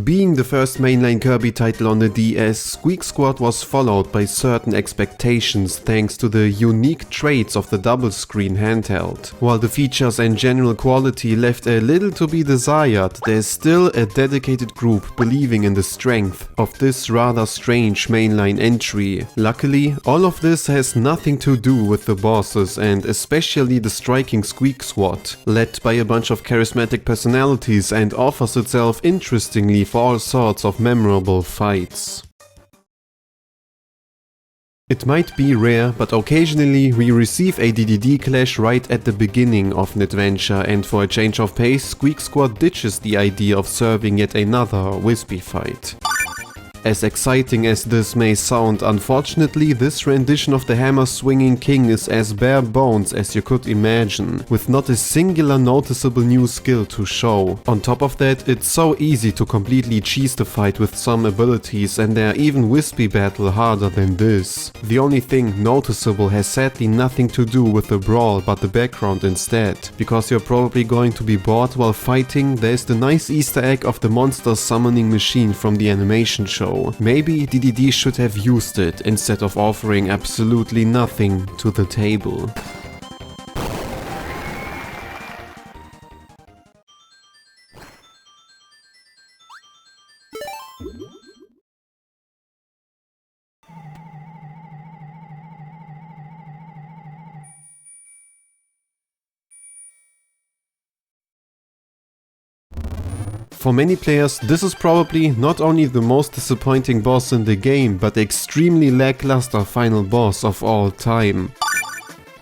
Being the first mainline Kirby title on the DS, Squeak Squad was followed by certain expectations thanks to the unique traits of the double screen handheld. While the features and general quality left a little to be desired, there's still a dedicated group believing in the strength of this rather strange mainline entry. Luckily, all of this has nothing to do with the bosses and especially the striking Squeak Squad, led by a bunch of charismatic personalities, and offers itself interestingly for all sorts of memorable fights. It might be rare, but occasionally we receive a Dedede clash right at the beginning of an adventure, and for a change of pace, Squeak Squad ditches the idea of serving yet another wispy fight. As exciting as this may sound, unfortunately this rendition of the hammer-swinging king is as bare bones as you could imagine, with not a singular noticeable new skill to show. On top of that, it's so easy to completely cheese the fight with some abilities, and they're even wispy battle harder than this. The only thing noticeable has sadly nothing to do with the brawl but the background instead. Because you're probably going to be bored while fighting, there's the nice Easter egg of the monster summoning machine from the animation show. Maybe Dedede should have used it instead of offering absolutely nothing to the table. For many players, this is probably not only the most disappointing boss in the game, but the extremely lackluster final boss of all time.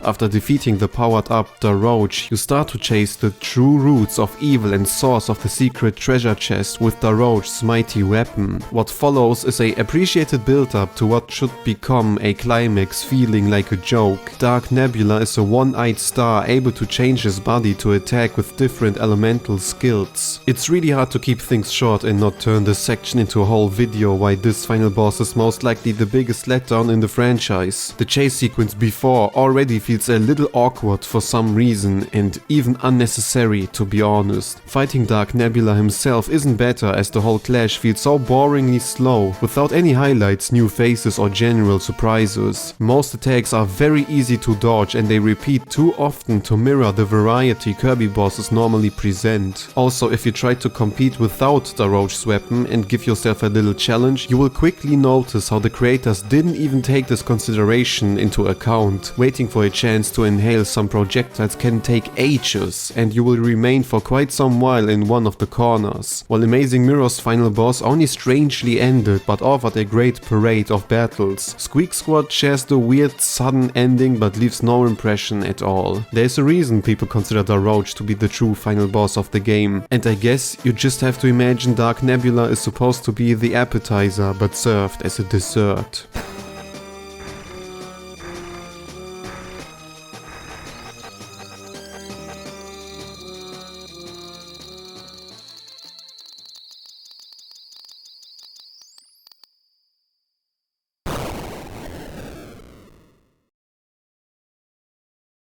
After defeating the powered-up Daroach, you start to chase the true roots of evil and source of the secret treasure chest with Daroach's mighty weapon. What follows is a appreciated build-up to what should become a climax feeling like a joke. Dark Nebula is a one-eyed star able to change his body to attack with different elemental skills. It's really hard to keep things short and not turn this section into a whole video why this final boss is most likely the biggest letdown in the franchise. The chase sequence before already feels a little awkward for some reason and even unnecessary, to be honest. Fighting Dark Nebula himself isn't better, as the whole clash feels so boringly slow, without any highlights, new faces or general surprises. Most attacks are very easy to dodge and they repeat too often to mirror the variety Kirby bosses normally present. Also, if you try to compete without Daroach's weapon and give yourself a little challenge, you will quickly notice how the creators didn't even take this consideration into account. Waiting for a chance to inhale some projectiles can take ages, and you will remain for quite some while in one of the corners. While Amazing Mirror's final boss only strangely ended but offered a great parade of battles, Squeak Squad shares the weird sudden ending but leaves no impression at all. There's a reason people consider Daroach to be the true final boss of the game, and I guess you just have to imagine Dark Nebula is supposed to be the appetizer but served as a dessert.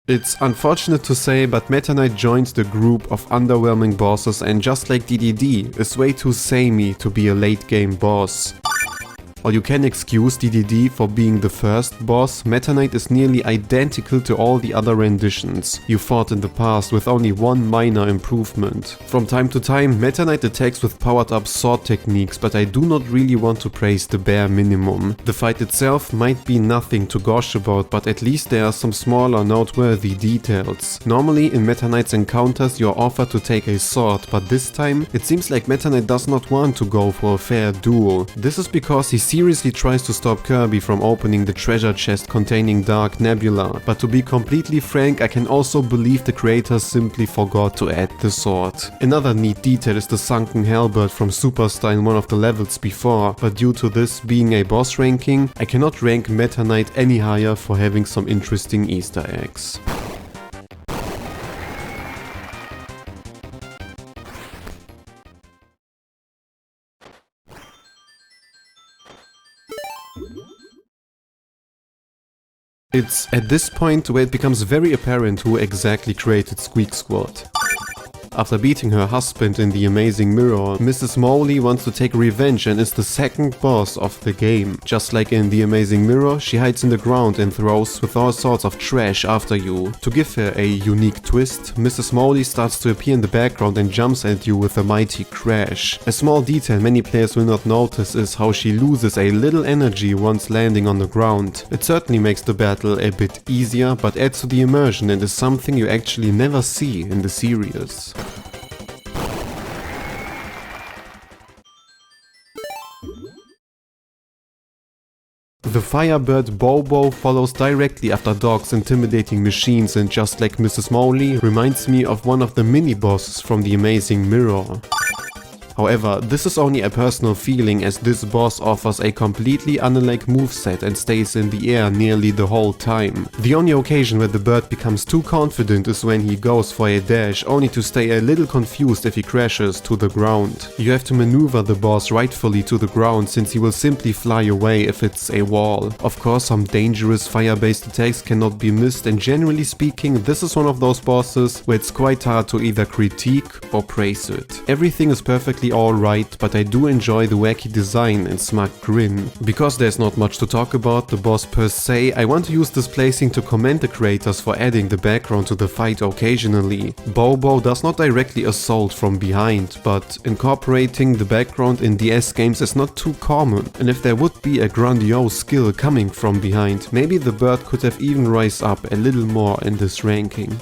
It's unfortunate to say, but Meta Knight joins the group of underwhelming bosses, and just like Dedede, is way too samey to be a late game boss. While you can excuse Dedede for being the first boss, Meta Knight is nearly identical to all the other renditions you fought in the past, with only one minor improvement. From time to time, Meta Knight attacks with powered-up sword techniques, but I do not really want to praise the bare minimum. The fight itself might be nothing to gush about, but at least there are some smaller noteworthy details. Normally in Meta Knight's encounters you're offered to take a sword, but this time it seems like Meta Knight does not want to go for a fair duel. This is because he seriously tries to stop Kirby from opening the treasure chest containing Dark Nebula, but to be completely frank, I can also believe the creators simply forgot to add the sword. Another neat detail is the sunken halberd from Superstar in one of the levels before, but due to this being a boss ranking, I cannot rank Meta Knight any higher for having some interesting Easter eggs. It's at this point where it becomes very apparent who exactly created Squeak Squad. After beating her husband in the amazing mirror, Mrs. Moly wants to take revenge and is the second boss of the game. Just like in the amazing mirror, she hides in the ground and throws with all sorts of trash after you. To give her a unique twist, Mrs. Moly starts to appear in the background and jumps at you with a mighty crash. A small detail many players will not notice is how she loses a little energy once landing on the ground. It certainly makes the battle a bit easier, but adds to the immersion and is something you actually never see in the series. The Firebird Bobo follows directly after dogs intimidating machines, and just like Mrs. Moly, reminds me of one of the mini-bosses from the amazing mirror. However, this is only a personal feeling, as this boss offers a completely unlike moveset and stays in the air nearly the whole time. The only occasion where the bird becomes too confident is when he goes for a dash, only to stay a little confused if he crashes to the ground. You have to maneuver the boss rightfully to the ground, since he will simply fly away if it's a wall. Of course, some dangerous fire-based attacks cannot be missed, and generally speaking, this is one of those bosses where it's quite hard to either critique or praise it. Everything is perfectly alright, but I do enjoy the wacky design and smug grin. Because there's not much to talk about the boss per se, I want to use this placing to commend the creators for adding the background to the fight occasionally. Bobo does not directly assault from behind, but incorporating the background in DS games is not too common, and if there would be a grandiose skill coming from behind, maybe the bird could have even rise up a little more in this ranking.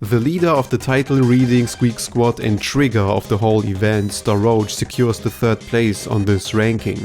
The leader of the title-reading Squeak Squad and trigger of the whole event, Daroach, secures the third place on this ranking.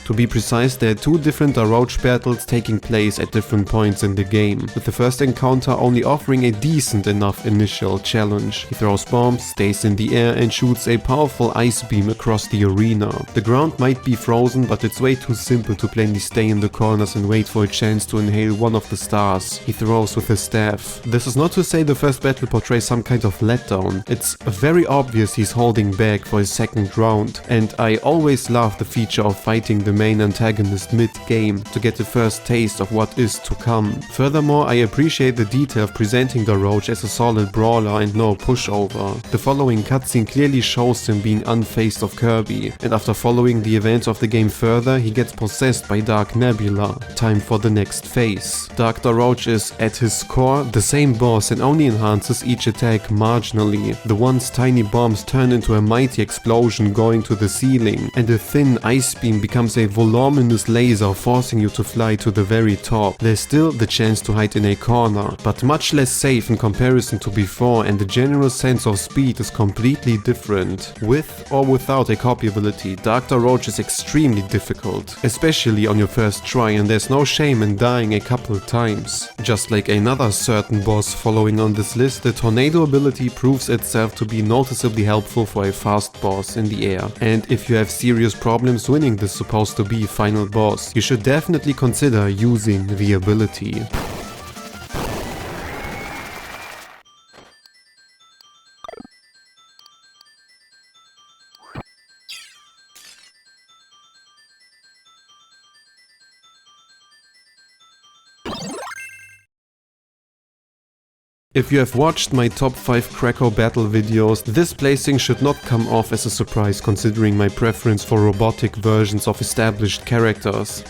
To be precise, there are two different Daroach battles taking place at different points in the game, with the first encounter only offering a decent enough initial challenge. He throws bombs, stays in the air and shoots a powerful ice beam across the arena. The ground might be frozen, but it's way too simple to plainly stay in the corners and wait for a chance to inhale one of the stars he throws with his staff. This is not to say the first battle portrays some kind of letdown. It's very obvious he's holding back for his second round, and I always love the feature of fighting the main antagonist mid-game to get the first taste of what is to come. Furthermore, I appreciate the detail of presenting Daroach as a solid brawler and no pushover. The following cutscene clearly shows him being unfazed of Kirby, and after following the events of the game further, he gets possessed by Dark Nebula. Time for the next phase. Dark Daroach is, at his core, the same boss and only enhances each attack marginally. The once tiny bombs turn into a mighty explosion going to the ceiling, and a thin ice beam becomes a voluminous laser forcing you to fly to the very top. There's still the chance to hide in a corner, but much less safe in comparison to before, and the general sense of speed is completely different. With or without a copy ability, Dark Daroach is extremely difficult, especially on your first try, and there's no shame in dying a couple times. Just like another certain boss following on this list, the tornado ability proves itself to be noticeably helpful for a fast boss in the air, and if you have serious problems winning this supposed to be final boss, you should definitely consider using the ability. If you have watched my top 5 Kracko battle videos, this placing should not come off as a surprise considering my preference for robotic versions of established characters.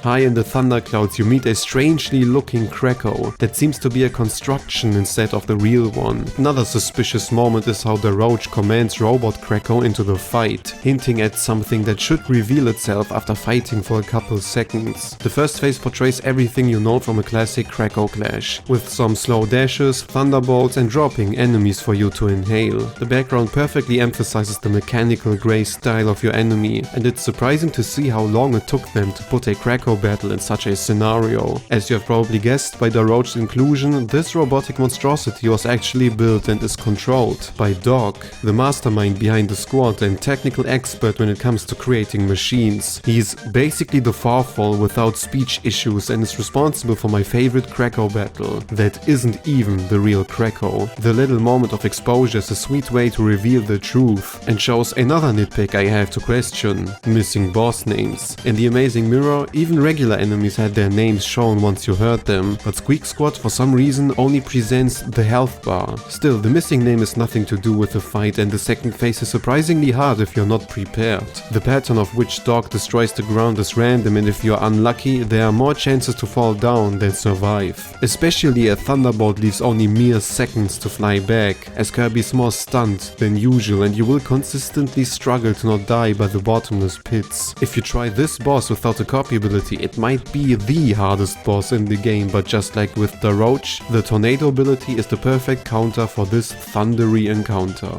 High in the thunderclouds you meet a strangely looking Kracko that seems to be a construction instead of the real one. Another suspicious moment is how Daroach commands Robot Kracko into the fight, hinting at something that should reveal itself after fighting for a couple seconds. The first phase portrays everything you know from a classic Kracko clash, with some slow dashes, thunderbolts and dropping enemies for you to inhale. The background perfectly emphasizes the mechanical grey style of your enemy, and it's surprising to see how long it took them to put a Kracko Kracko battle in such a scenario. As you have probably guessed by Daroach's inclusion, this robotic monstrosity was actually built and is controlled by Doc, the mastermind behind the squad and technical expert when it comes to creating machines. He's basically the Farfall without speech issues and is responsible for my favorite Kracko battle that isn't even the real Kracko. The little moment of exposure is a sweet way to reveal the truth and shows another nitpick I have to question: missing boss names. In the Amazing Mirror, even regular enemies had their names shown once you heard them, but Squeak Squad for some reason only presents the health bar. Still, the missing name is nothing to do with the fight, and the second phase is surprisingly hard if you're not prepared. The pattern of which dog destroys the ground is random, and if you're unlucky, there are more chances to fall down than survive. Especially a thunderbolt leaves only mere seconds to fly back, as Kirby is more stunned than usual, and you will consistently struggle to not die by the bottomless pits. If you try this boss without a copy ability, it might be the hardest boss in the game, but just like with Daroach, the tornado ability is the perfect counter for this thundery encounter.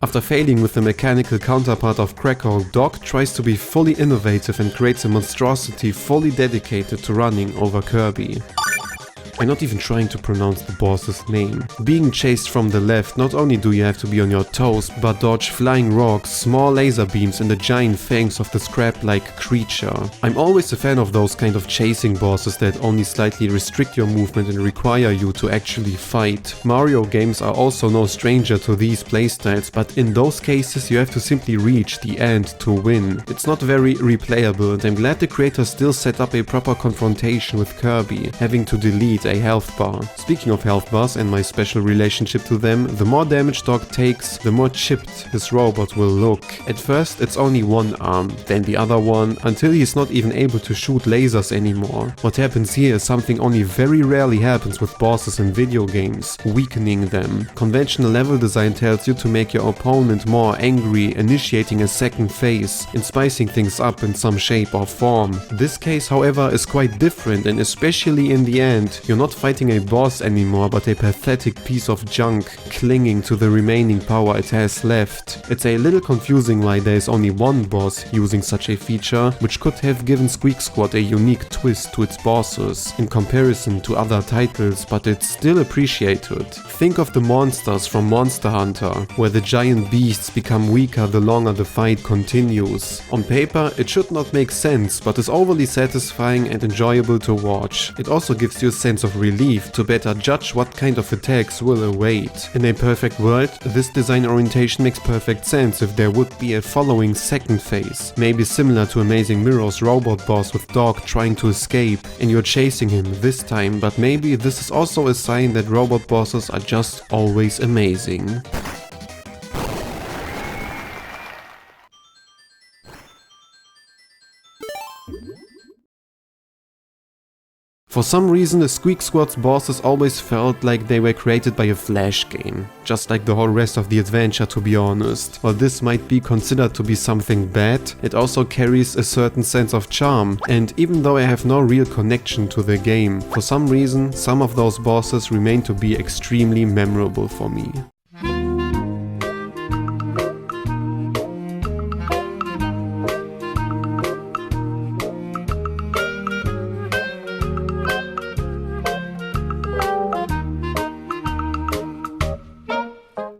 After failing with the mechanical counterpart of Kracko, Doc tries to be fully innovative and creates a monstrosity fully dedicated to running over Kirby. I'm not even trying to pronounce the boss's name. Being chased from the left, not only do you have to be on your toes, but dodge flying rocks, small laser beams and the giant fangs of the scrap-like creature. I'm always a fan of those kind of chasing bosses that only slightly restrict your movement and require you to actually fight. Mario games are also no stranger to these playstyles, but in those cases you have to simply reach the end to win. It's not very replayable, and I'm glad the creator still set up a proper confrontation with Kirby, having to delete a health bar. Speaking of health bars and my special relationship to them, the more damage Dog takes, the more chipped his robot will look. At first it's only one arm, then the other one, until he's not even able to shoot lasers anymore. What happens here is something only very rarely happens with bosses in video games: weakening them. Conventional level design tells you to make your opponent more angry, initiating a second phase and spicing things up in some shape or form. This case, however, is quite different, and especially in the end, you're not fighting a boss anymore, but a pathetic piece of junk clinging to the remaining power it has left. It's a little confusing why there is only one boss using such a feature, which could have given Squeak Squad a unique twist to its bosses in comparison to other titles, but it's still appreciated. Think of the monsters from Monster Hunter, where the giant beasts become weaker the longer the fight continues. On paper, it should not make sense, but is overly satisfying and enjoyable to watch. It also gives you a sense of relief to better judge what kind of attacks will await. In a perfect world, this design orientation makes perfect sense if there would be a following second phase, maybe similar to Amazing Mirror's robot boss with Dog trying to escape and you're chasing him this time, but maybe this is also a sign that robot bosses are just always amazing. For some reason, the Squeak Squad's bosses always felt like they were created by a Flash game, just like the whole rest of the adventure, to be honest. While this might be considered to be something bad, it also carries a certain sense of charm, and even though I have no real connection to the game, for some reason, some of those bosses remain to be extremely memorable for me.